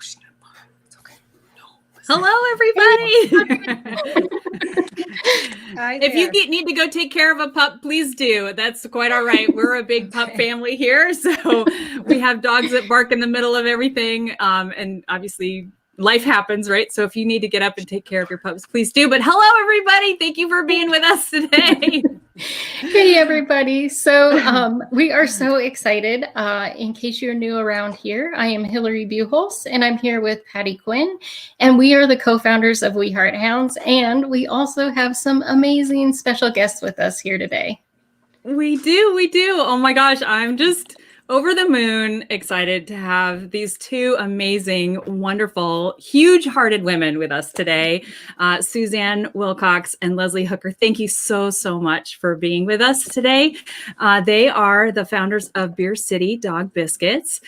It's okay. Hello, everybody. Hi If you there. need to go take care of a pup, please do. That's quite all right. We're a big pup family here. So we have dogs that bark in the middle of everything. And obviously life happens, right? So if you need to get up and take care of your pups, please do. But hello, everybody. Thank you for being with us today. Hey, everybody. So we are so excited. In case you're new around here, I am Hillary Buchholz, and I'm here with Patty Quinn, and we are the co-founders of We Heart Hounds, and we also have some amazing special guests with us here today. We do. Oh my gosh, I'm just over the moon excited to have these two amazing, wonderful, huge-hearted women with us today. Suzanne Wilcox and Leslie Hooker, thank you so much for being with us today. They are the founders of Beer City Dog Biscuits,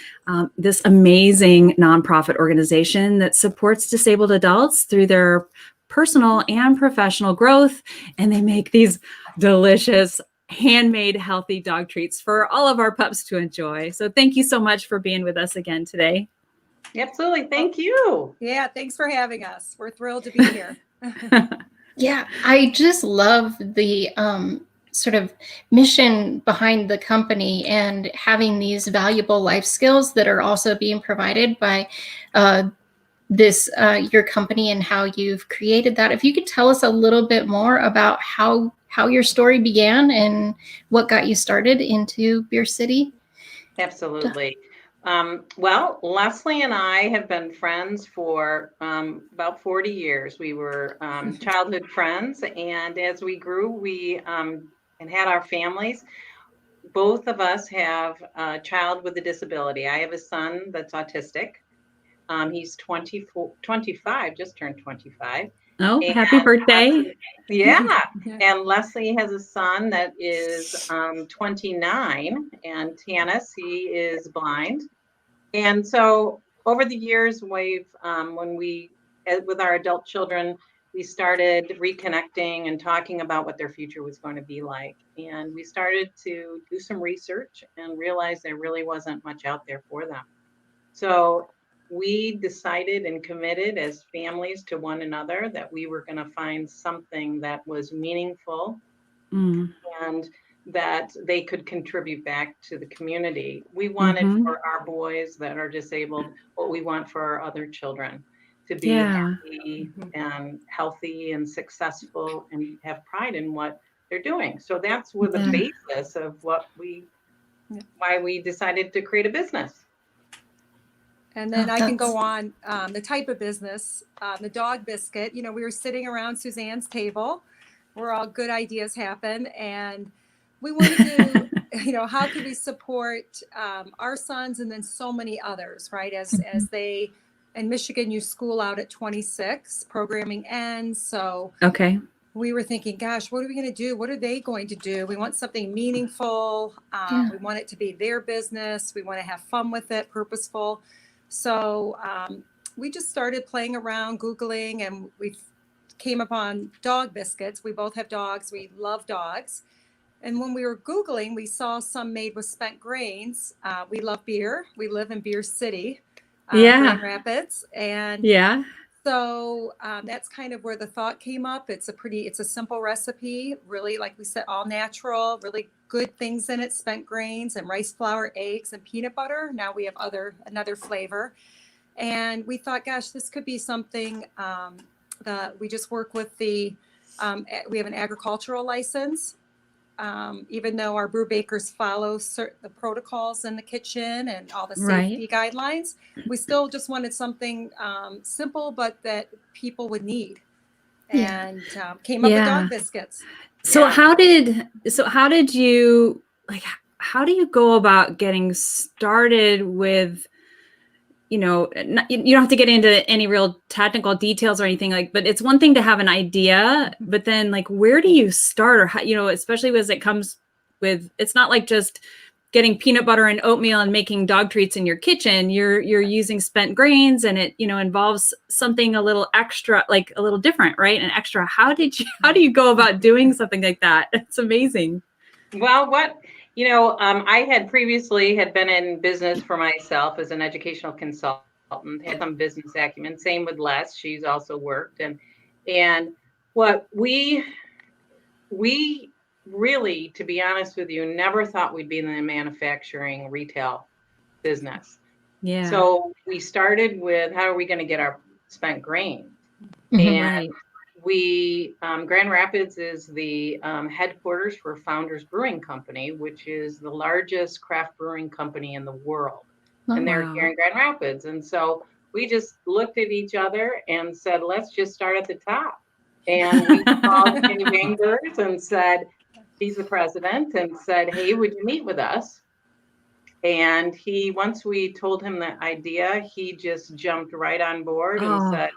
this amazing nonprofit organization that supports disabled adults through their personal and professional growth, and they make these delicious handmade healthy dog treats for all of our pups to enjoy. So thank you so much for being with us again today. Absolutely. Thank you. Yeah, thanks for having us. We're thrilled to be here. Yeah, I just love the sort of mission behind the company and having these valuable life skills that are also being provided by your company and how you've created that. If you could tell us a little bit more about how your story began and what got you started into Beer City. Absolutely. Well, Leslie and I have been friends for about 40 years. We were childhood friends, and as we grew, we and had our families. Both of us have a child with a disability. I have a son that's autistic. He's 25, just turned 25. Oh, happy birthday. Yeah. And Leslie has a son that is 29, and Tanis, he is blind. And so over the years, we've, with our adult children, we started reconnecting and talking about what their future was going to be like. And we started to do some research and realize there really wasn't much out there for them. So we decided and committed as families to one another that we were going to find something that was meaningful and that they could contribute back to the community. We wanted for our boys that are disabled what we want for our other children, to be happy and healthy and successful and have pride in what they're doing. So that's the basis of why we decided to create a business. And then I can go on the type of business, the dog biscuit. You know, we were sitting around Suzanne's table where all good ideas happen. And we wanted to, how can we support our sons and then so many others, right? As they, in Michigan, you school out at 26, programming ends. So we were thinking, gosh, what are we going to do? What are they going to do? We want something meaningful. We want it to be their business. We want to have fun with it, purposeful. So we just started playing around, Googling, and we came upon dog biscuits. We both have dogs. We love dogs. And when we were Googling, we saw some made with spent grains. We love beer. We live in Beer City, Grand Rapids. And so that's kind of where the thought came up. It's a simple recipe, really, like we said, all natural, really good things in it, spent grains and rice flour, eggs, and peanut butter. Now we have another flavor. And we thought, gosh, this could be something that we just work with we have an agricultural license. Even though our brew bakers follow the protocols in the kitchen and all the safety guidelines, we still just wanted something simple, but that people would need. And came up with dog biscuits. So how do you go about getting started with, you don't have to get into any real technical details or anything but it's one thing to have an idea, but then where do you start, or how, especially as it comes with, it's not like just getting peanut butter and oatmeal and making dog treats in your kitchen. You're using spent grains, and it, involves something a little extra, a little different, right? And extra. How do you go about doing something like that? It's amazing. Well, I had previously been in business for myself as an educational consultant. consultant, had some business acumen. Same with Les. She's also worked. And what we really, to be honest with you, never thought we'd be in the manufacturing retail business. Yeah. So we started with, how are we going to get our spent grain? Mhm. And Right. we, Grand Rapids is the headquarters for Founders Brewing Company, which is the largest craft brewing company in the world. Oh, And they're wow. here in Grand Rapids. And so we just looked at each other and said, let's just start at the top. And we called Kenny Bangers and said, he's the president, and said, hey, would you meet with us? And once we told him the idea, he just jumped right on board and Oh. said,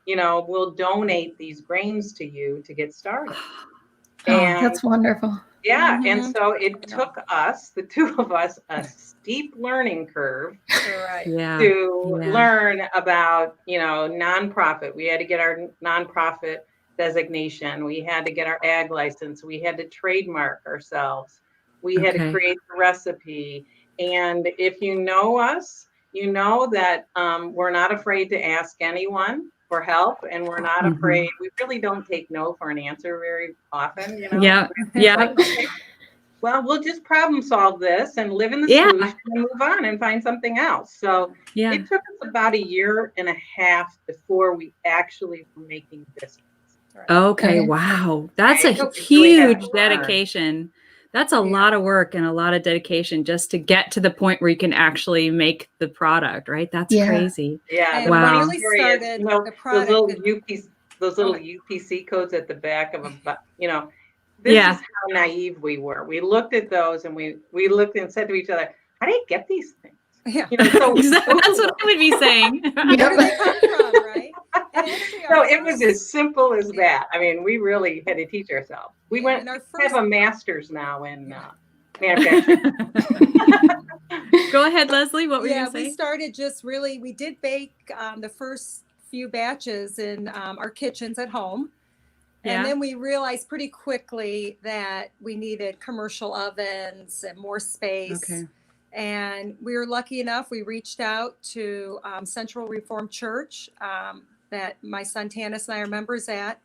you know, we'll donate these grains to you to get started. Oh, And that's wonderful. yeah, Mhm. and so it took us, the two of us, a steep learning curve Right. Yeah. to Yeah. learn about, you know, nonprofit. We had to get our nonprofit designation. We had to get our ag license. We had to trademark ourselves. We had to Okay. create the recipe. And if you know us, you know that we're not afraid to ask anyone for help, and we're not Mhm. afraid. We really don't take no for an answer very often, you know. Yeah. Yeah. Like, okay, well, we'll just problem solve this and live in the Yeah. solution and move on and find something else. So Yeah. it took us about 1.5 years before we actually were making this. Right. Okay. Okay. Wow. That's a Right. We really had huge to learn. dedication. That's a Yeah. lot of work and a lot of dedication just to get to the point where you can actually make the product, right? That's Yeah. crazy. Yeah, And the we Wow. funny really story is, started you know, the those product. little and- those little Okay. UPC codes at the back of you know, this Yeah. is how naive we were. We looked at those and we looked and said to each other, how do you get these things? Yeah. You know, so Exactly. That's what I would be saying. Where do they come from, right? And actually, so our it was first, as simple as Yeah. that. I mean, we really had to teach ourselves. We yeah, and our have first, a master's now in manufacturing. Go ahead, Leslie. What were you yeah, going to we say? started just really. We did bake the first few batches in our kitchens at home. And Yeah. then we realized pretty quickly that we needed commercial ovens and more space. Okay. And we were lucky enough, we reached out to Central Reformed Church that my son Tanis and I are members at.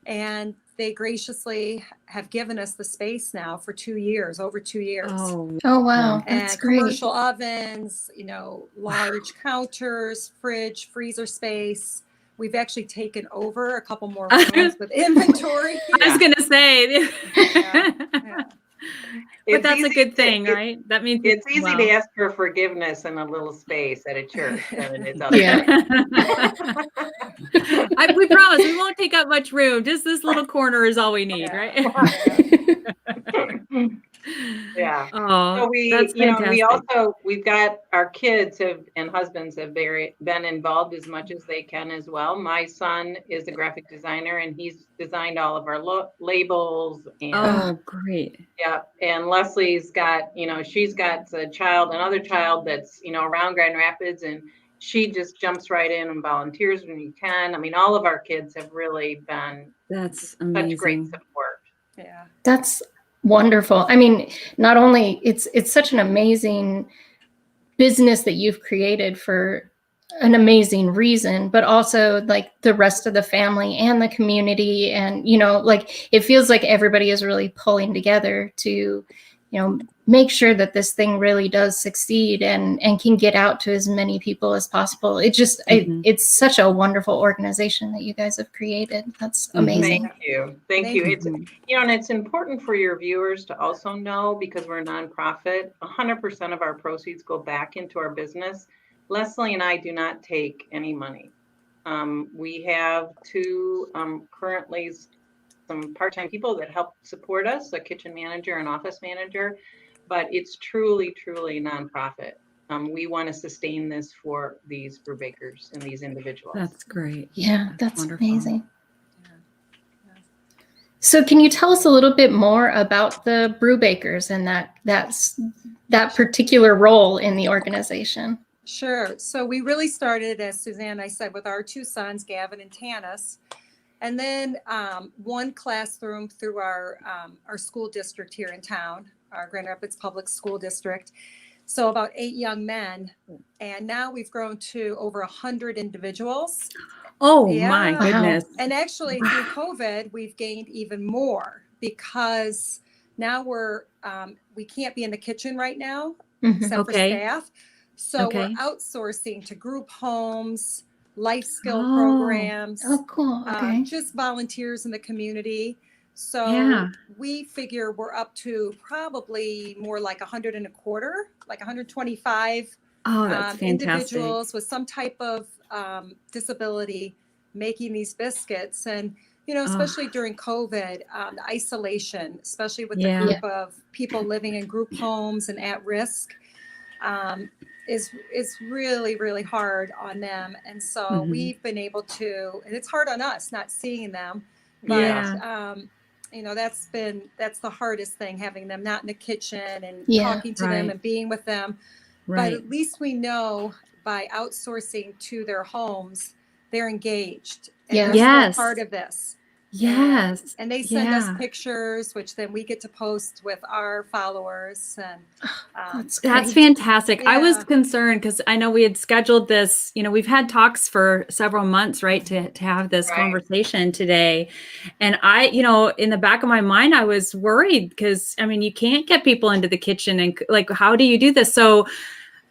And they graciously have given us the space now for 2 years, over 2 years. Oh, Oh, wow. That's And great. commercial ovens, you know, large counters, fridge, freezer space. We've actually taken over a couple more rooms with inventory. I was going to say, Yeah, yeah. but It's that's a easy good to- thing, it- right? That means It's easy well. to ask for forgiveness in a little space at a church than it is outside. Yeah. We promise we won't take up much room. Just this little corner is all we need, Yeah. right? Yeah. Oh, So we, that's you know, fantastic. we've got our kids and husbands have been involved as much as they can as well. My son is a graphic designer and he's designed all of our labels and Oh, great. yeah. And Leslie's got, you know, she's got another child that's, you know, around Grand Rapids, and she just jumps right in and volunteers when you can. I mean, all of our kids have really been That's such great amazing. support. Yeah. That's wonderful. I mean, not only it's such an amazing business that you've created for an amazing reason, but also like the rest of the family and the community, and you know, like it feels like everybody is really pulling together to, you know, make sure that this thing really does succeed and can get out to as many people as possible. It just Mhm. it's such a wonderful organization that you guys have created. That's Mhm. amazing. Thank you. Thank Thank you. you. It's, Mhm. you know, and it's important for your viewers to also know, because we're a nonprofit, 100% of our proceeds go back into our business. Leslie and I do not take any money. We have two currently some part-time people that help support us, a kitchen manager and office manager, but it's truly, truly nonprofit. We want to sustain this for these brew bakers and these individuals. That's great. Yeah, that's wonderful. amazing. Yeah. So can you tell us a little bit more about the brew bakers and that particular role in the organization? Sure. So we really started, as Suzanne and I said, with our two sons, Gavin and Tanis, and then one classroom through our school district here in town, our Grand Rapids Public School District. So about 8 young men, and now we've grown to over 100 individuals. Oh Yeah. my Wow. goodness. And actually through COVID, we've gained even more because now we can't be in the kitchen right now, Mhm. except for Okay. staff. So Okay. we're outsourcing to group homes, life skill Oh. programs, Oh, cool. Okay. just volunteers in the community. So Yeah. we figure we're up to probably more like 100 and a quarter, like 125 Oh, that's fantastic. individuals with some type of disability making these biscuits. And, you know, especially during COVID, the isolation, especially with the Yeah. group of people living in group homes and at risk, is really, really hard on them. And so Mhm. we've been able to, and it's hard on us not seeing them, but Yeah. you know, that's the hardest thing, having them not in the kitchen and Yeah. talking to them Right. and being with them. But Right. at least we know by outsourcing to their homes, they're engaged and Yeah. they're still Yes. part of this. Yes. And they send us Yeah. pictures, which then we get to post with our followers. And That's That's great. fantastic. I was Yeah. concerned because I know we had scheduled this, you know, we've had talks for several months, right, to have this Right. conversation today. And I, you know, in the back of my mind, I was worried because, I mean, you can't get people into the kitchen and like, how do you do this? So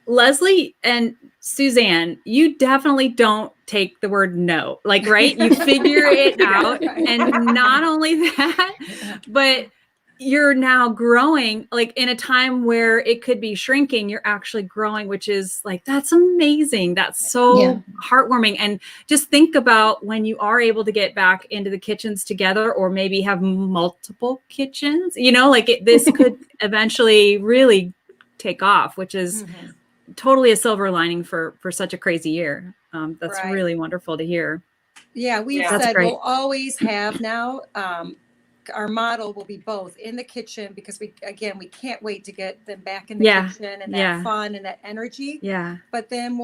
Leslie and Suzanne, you definitely don't take the word no, like, right? You figure it out. Right. And not only that, but you're now growing, like in a time where it could be shrinking, you're actually growing, which is like, that's amazing. That's so Yeah. heartwarming. And just think about when you are able to get back into the kitchens together, or maybe have multiple kitchens, you know, like this could eventually really take off, which is totally a silver lining for such a crazy year. That's Right. really wonderful to hear. Yeah, we've Yeah. That's said great. we'll always have now. Our model will be both in the kitchen, because we can't wait to get them back in the Yeah. kitchen and Yeah. that fun and that energy. Yeah. But then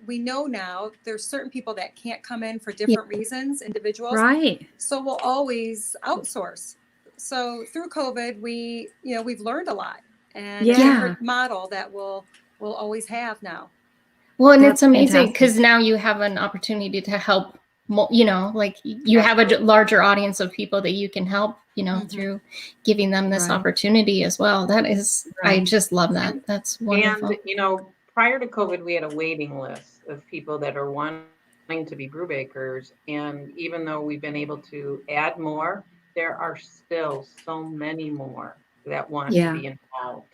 we know now there's certain people that can't come in for different reasons, individuals. Right. So we'll always outsource. So through COVID, we've learned a lot, and a Yeah. different model that we'll always have now. Well, and That's it's amazing fantastic. because now you have an opportunity to help, you know, like you have a Absolutely. larger audience of people that you can help, you know, Mhm. through giving them this Right. opportunity as well. That is, I Right. just love that. That's wonderful. And, you know, prior to COVID, we had a waiting list of people that are wanting to be brew bakers. And even though we've been able to add more, there are still so many more that want Yeah. to be involved.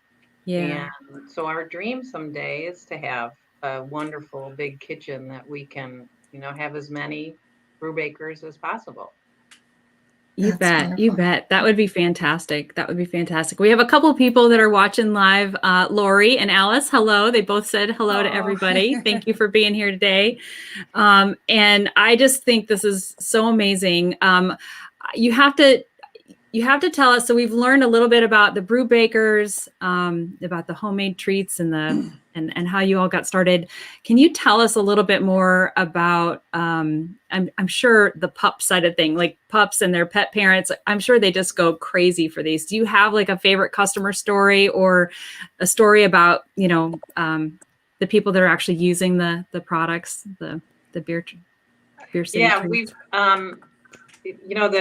Yeah. And so our dream someday is to have a wonderful big kitchen that we can, you know, have as many brew bakers as possible. You That's bet. You wonderful. bet. That would be fantastic. That would be fantastic. We have a couple people that are watching live. Lori and Alice, hello. They both said hello to Oh. everybody. Thank you for being here today. And I just think this is so amazing. You have to tell us. So we've learned a little bit about the brew bakers, about the homemade treats and how you all got started. Can you tell us a little bit more about, I'm sure the pup side of thing, like pups and their pet parents, I'm sure they just go crazy for these. Do you have like a favorite customer story, or a story about, you know, the people that are actually using the products, the beer city Yeah, treats? we've, you know,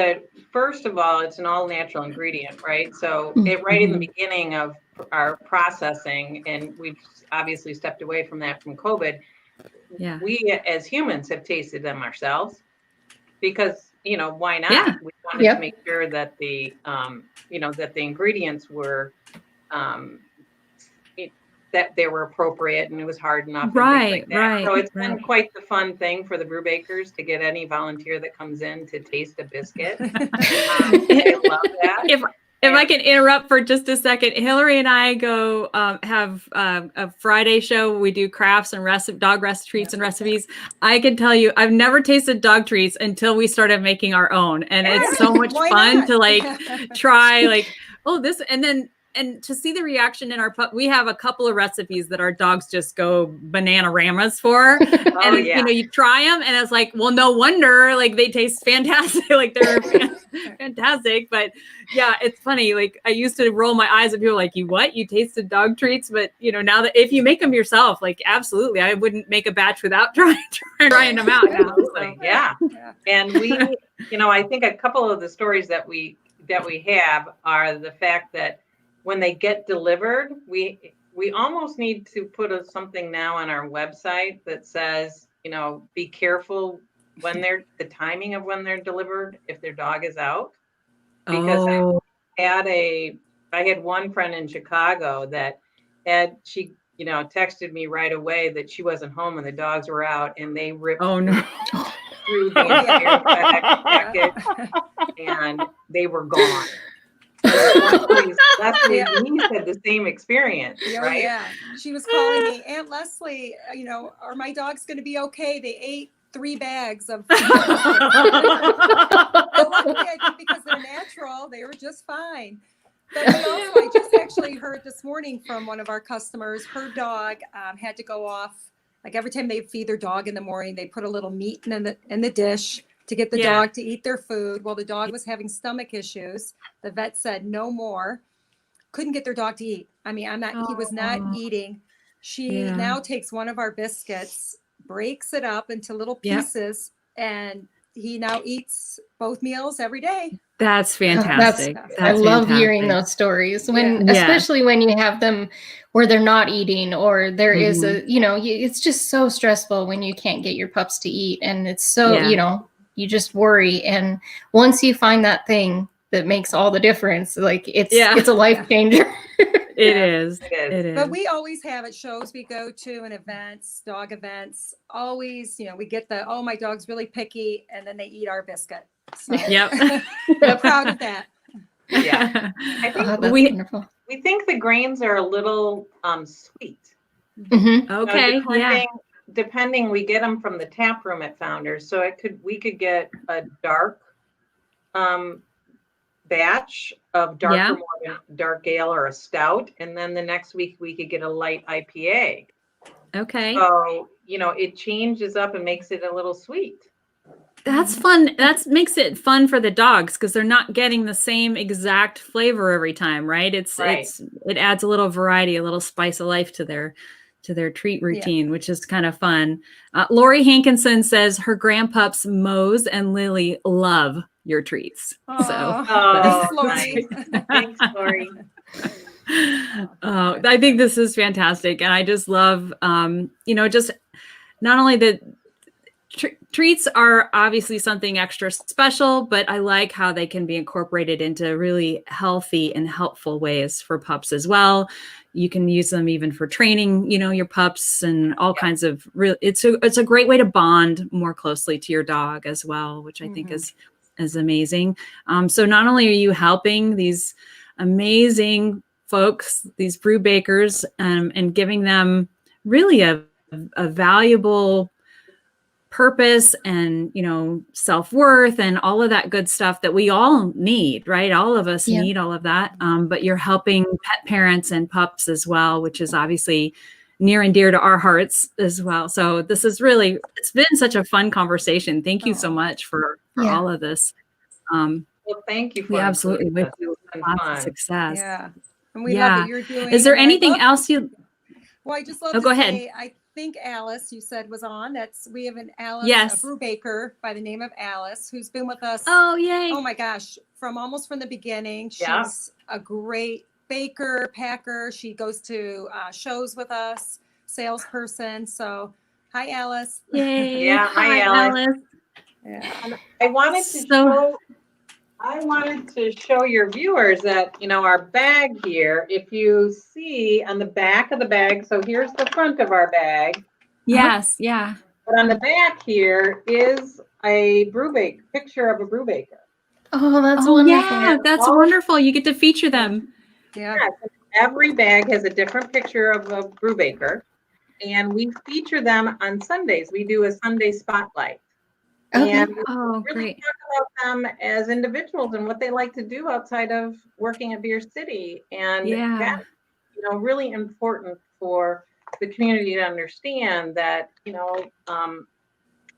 first of all, it's an all natural ingredient, right? So right in the beginning of our processing, and we've obviously stepped away from that from COVID, Yeah. we as humans have tasted them ourselves, because, you know, why not? Yeah. We wanted Yep. to make sure that you know, that the ingredients were, that they were appropriate and it was hard enough and things like that. Right. So it's been quite the fun thing for the brew bakers to get any volunteer that comes in to taste a biscuit. They love that. If I can interrupt for just a second, Hillary and I go have a Friday show. We do crafts and dog treats and recipes. I can tell you, I've never tasted dog treats until we started making our own, and it's so much Why fun not? to like try like, oh, this, and to see the reaction in our pup. We have a couple of recipes that our dogs just go banana-ramas for. Oh, And yeah. you know, you try them and it's like, well, no wonder, like they taste fantastic. Like they're fantastic. But yeah, it's funny. Like I used to roll my eyes at people like, you what? You tasted dog treats? But now that if you make them yourself, like absolutely, I wouldn't make a batch without trying them out now. Absolutely. Yeah. And we, I think a couple of the stories that we have are the fact that when they get delivered, we almost need to put something now on our website that says, be careful when the timing of when they're delivered if their dog is out. Because I had one friend in Chicago that she texted me right away that she wasn't home and the dogs were out, and they ripped through the entire FedEx package and they were gone. Leslie had the same experience, right? Yeah, she was calling me, Aunt Leslie, are my dogs going to be okay? They ate 3 bags of food. Luckily, I think because they're natural, they were just fine. But also, I just actually heard this morning from one of our customers, her dog had to go off. Like every time they feed their dog in the morning, they put a little meat in the dish to get the dog to eat their food. Well, the dog was having stomach issues. The vet said no more. Couldn't get their dog to eat. I mean, he was not eating. She now takes one of our biscuits, breaks it up into little pieces, and he now eats both meals every day. That's fantastic. I love hearing those stories especially when you have them where they're not eating, or there is it's just so stressful when you can't get your pups to eat, and it's so, you just worry. And once you find that thing that makes all the difference, like it's a life changer. It is. But we always have at shows we go to and events, dog events, always, we get my dog's really picky, and then they eat our biscuit. So we're proud of that. Yeah. I think wonderful. We think the grains are a little sweet. Mm-hmm. Okay. Depending, we get them from the tap room at Founders. So we could get a dark batch of darker dark ale or a stout, and then the next week we could get a light IPA. Okay. So it changes up and makes it a little sweet. That's fun. That makes it fun for the dogs because they're not getting the same exact flavor every time, right? It adds a little variety, a little spice of life to their treat routine, which is kind of fun. Lori Hankinson says her grandpups Mose and Lily love your treats. Thanks, Lori. Thanks, Lori. I think this is fantastic, and I just love, just not only the treats are obviously something extra special, but I like how they can be incorporated into really healthy and helpful ways for pups as well. You can use them even for training, your pups and all kinds of it's a great way to bond more closely to your dog as well, which I think is amazing. So not only are you helping these amazing folks, these brew bakers, and giving them really a valuable purpose and self-worth and all of that good stuff that we all need, right? All of us need all of that, but you're helping pet parents and pups as well, which is obviously near and dear to our hearts as well. So this is it's been such a fun conversation. Thank you so much for all of this. Well, thank you. We absolutely wish you lots of success. Yeah, and we love what you're doing. Is there anything else you? Well, I just love to go say, ahead. I think Alice, you said, was on. We have an Alice, a brew baker by the name of Alice, who's been with us. Oh, yay. Oh my gosh. From the beginning. She's a great baker, packer. She goes to shows with us, salesperson. So hi, Alice. Yay. Yeah. Hi, Alice. Yeah. I wanted to show your viewers that, our bag here, if you see on the back of the bag, so here's the front of our bag. Yes, yeah. But on the back here is a picture of a brew baker. Oh, that's wonderful. Yeah, that's wonderful. You get to feature them. Yeah. Every bag has a different picture of a brew baker, and we feature them on Sundays. We do a Sunday spotlight. Okay. And really great. Talk about them as individuals and what they like to do outside of working at Beer City. And that's, really important for the community to understand that,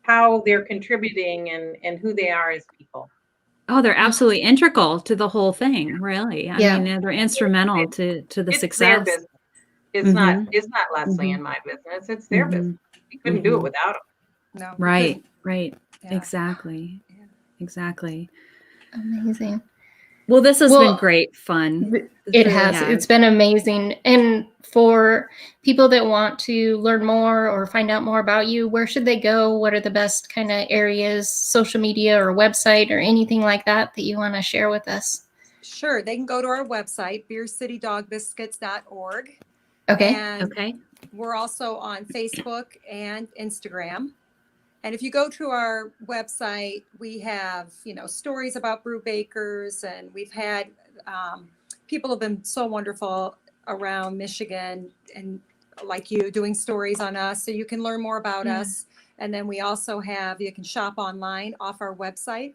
how they're contributing and who they are as people. Oh, they're absolutely integral to the whole thing, really. I Yeah. mean, they're instrumental to the It's their success. business. It's Mhm. not Leslie Mhm. and my business. It's their Mhm. business. We couldn't do it Mhm. without them. No, we Right, couldn't. right. Yeah. Exactly. Yeah. Exactly. Amazing. Well, this has been Well, great fun. This it really has. has. It's been amazing. And for people that want to learn more or find out more about you, where should they go? What are the best kind of areas, social media or website or anything like that that you want to share with us? Sure. They can go to our website, beercitydogbiscuits.org. Okay. And Okay. we're also on Facebook and Instagram. And if you go to our website, we have, stories about brew bakers, and we've had people have been so wonderful around Michigan and like you doing stories on us, so you can learn more about us. And then we also have, you can shop online off our website.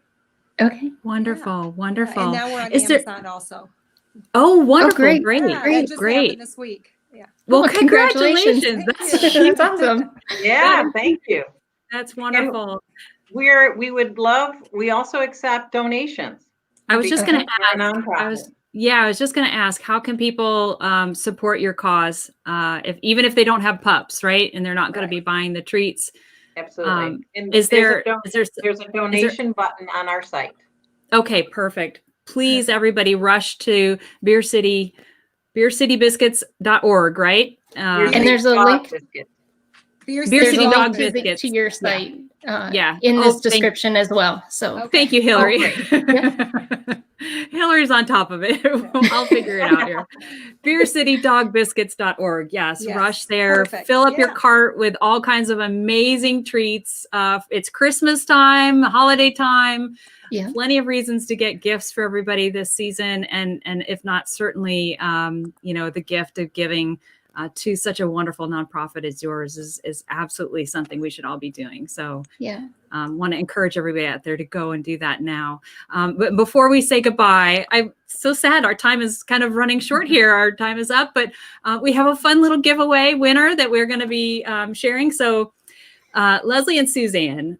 Okay. Wonderful. Wonderful. And now we're on Is there- Amazon also. Oh, wonderful. great. Great. Yeah, Great. that just Great. happened this week. Yeah. Well, Oh, congratulations. Thank That's you. huge. That's awesome. Yeah, thank you. That's wonderful. We also accept donations. I was just going to We're a ask. nonprofit. I was just going to ask, how can people support your cause even if they don't have pups, right? And they're not going to be buying the treats. Absolutely. And Is there there's a donation button on our site. Okay, perfect. Please, everybody, rush to beercitybiscuits.org, right? And there's a link. Beer There's City a Dog link Biscuits. to your site Yeah. in this Thank description as well. So Okay. Thank you, Hillary. Yeah. Hillary's on top of it. I'll figure it out here. beercitydogbiscuits.org. Yes, rush there. Perfect. Fill up your cart with all kinds of amazing treats. It's Christmas time, holiday time. Yeah. Plenty of reasons to get gifts for everybody this season. And if not, certainly, the gift of giving to such a wonderful nonprofit as yours is absolutely something we should all be doing. So Yeah. Want to encourage everybody out there to go and do that now. But before we say goodbye, I'm so sad our time is kind of running short here. Our time is up, but we have a fun little giveaway winner that we're going to be sharing. So Leslie and Suzanne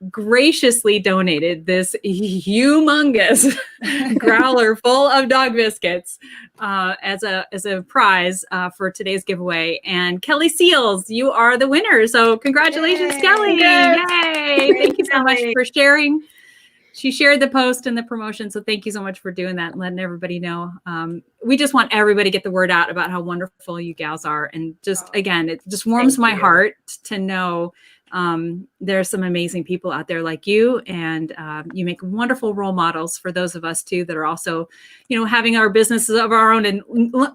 graciously donated this humongous growler full of dog biscuits as a prize for today's giveaway. And Kelly Seals, you are the winner. So congratulations, Yay. Kelly. Congrats. Yay. Thank you so much for sharing. She shared the post and the promotion. So thank you so much for doing that and letting everybody know. We just want everybody to get the word out about how wonderful you gals are. And just, again, it just warms my heart to know there's some amazing people out there like you. And you make wonderful role models for those of us too, that are also, having our businesses of our own and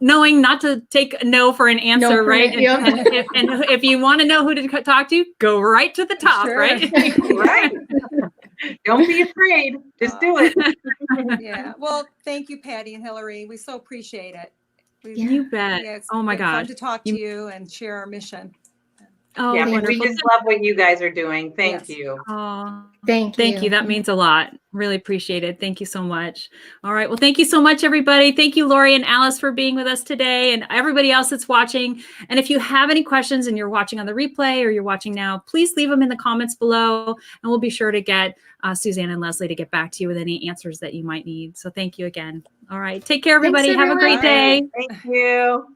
knowing not to take a no for an answer, right? And if you want to know who to talk to, go right to the top, right? Right. Don't be afraid. Just do it. Yeah. Well, thank you, Patty and Hillary. We so appreciate it. You bet. Yeah, it's oh my been gosh. fun to talk to you and share our mission. Oh, yeah, wonderful. we just love what you guys are doing. Thank you. Oh, Thank you. That means a lot. Really appreciate it. Thank you so much. All right. Well, thank you so much, everybody. Thank you, Lori and Alice, for being with us today, and everybody else that's watching. And if you have any questions and you're watching on the replay or you're watching now, please leave them in the comments below, and we'll be sure to get Suzanne and Leslie to get back to you with any answers that you might need. So thank you again. All right. Take care, everybody. Thanks, have a great day. Thank you.